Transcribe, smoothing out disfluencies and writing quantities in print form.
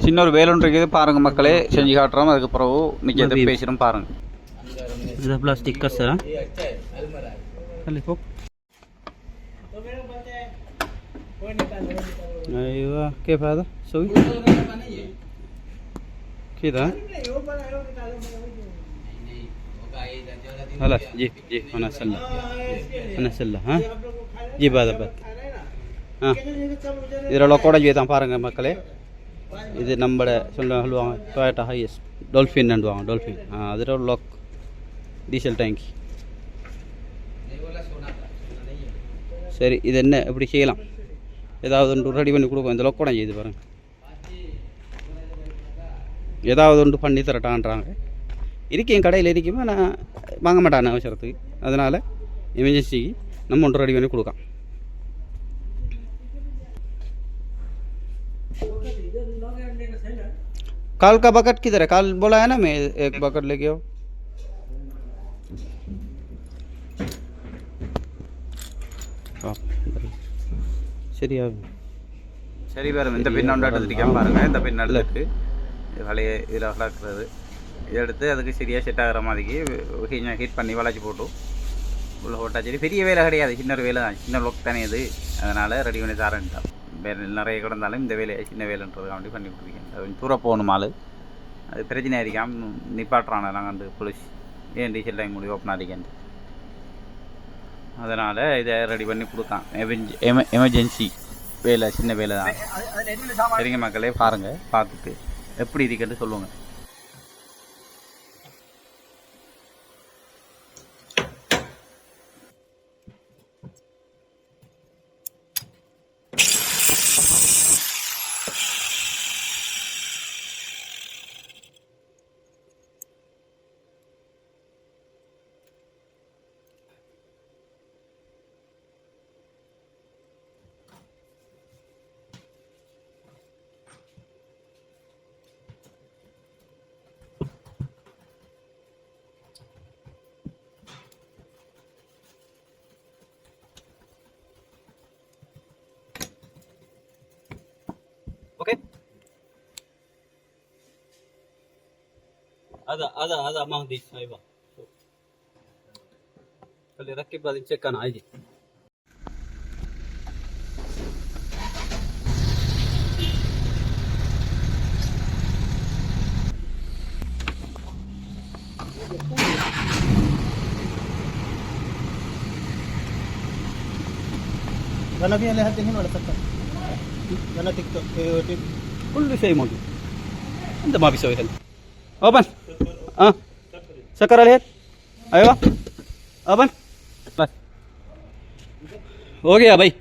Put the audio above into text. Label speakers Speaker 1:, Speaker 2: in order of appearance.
Speaker 1: சின்ன ஒரு வேலை ஒன்று இருக்குது பாருங்கள் மக்களே, செஞ்சு காட்டுறோம். அதுக்கு பிறகு நிச்சயத்தை பேசுகிறோம் பாருங்கள்.
Speaker 2: இது பிளாஸ்டிக் கசரா ايوه كيف هذا سوي كذا خلاص جيب انا سله ها جيب هذا بس ها இதில் லொக்கோட செய்தான் பாருங்கள் மக்களே. இது நம்மளோட சொல்லுவாங்க டொயோட்டா ஹையஸ்ட் டால்ஃபின் வாங்க டால்ஃபின் அதில் லாக் டீசல் டேங்கி. சரி இது என்ன எப்படி செய்யலாம், ஏதாவது ஒன்று ரெடி பண்ணி கொடுப்போம். இந்த லொக்கோட செய்து பாருங்கள், ஏதாவது ஒன்று பண்ணி தரட்டான்றாங்க. இருக்கேன் கடையில் இருக்குமா, நான் வாங்க மாட்டேன் அவசரத்துக்கு. அதனால் எமர்ஜென்சிக்கு நம்ம ஒன்று ரெடி பண்ணி கொடுக்கலாம். काल का बकेट किधर है? काल बोला है ना मैं एक बकेट लेके आओ. சரியா சரி பாருங்க. இந்த பின் ஒன்றாட்டு பாருங்க. இந்த பின் நல்லதுக்கு வலையை இதில் வளர்க்குறது இதை எடுத்து அதுக்கு சரியாக செட் ஆகிற மாதிரிக்கு ஹீட் பண்ணி வளைச்சி போட்டு உள்ள போட்டா சரி. பெரிய வேலை கிடையாது, சின்ன ஒரு வேலை தான், சின்ன லொக் தானே இது. அதனால் ரெடி பண்ணி தரேன்ட்டான். வேறு நிறைய கிடந்தாலும் இந்த வேலையை சின்ன வேலைன்றது அப்படி பண்ணி கொடுத்துருக்கேன். அது கொஞ்சம் தூரம் போகணும் ஆள், அது பிரச்சனை இருக்காமல் நிப்பாட்டுறாங்க. நாங்கள் வந்து போலீஸ் ஏன் டீசல் டைம் முடி ஓப்பன் ஆகிக்கேன். அதனால் இதை ரெடி பண்ணி கொடுத்தான். எமர்ஜென்சி வேலை, சின்ன வேலை தான். சரிங்க மக்களே, பாருங்கள், பார்த்துட்டு எப்படி இருக்குன்னு சொல்லுங்கள். اوكي هذا ما هديش. ايوه خلي ركب بعدين تشيك انا عادي.
Speaker 3: ولا فيها لها هنا ولا سكر ولا تيك توك
Speaker 2: كل شيء موجود. انت ما بيسوي هل اوبن سكر الهيد. ايوه اوبن بس हो गया भाई.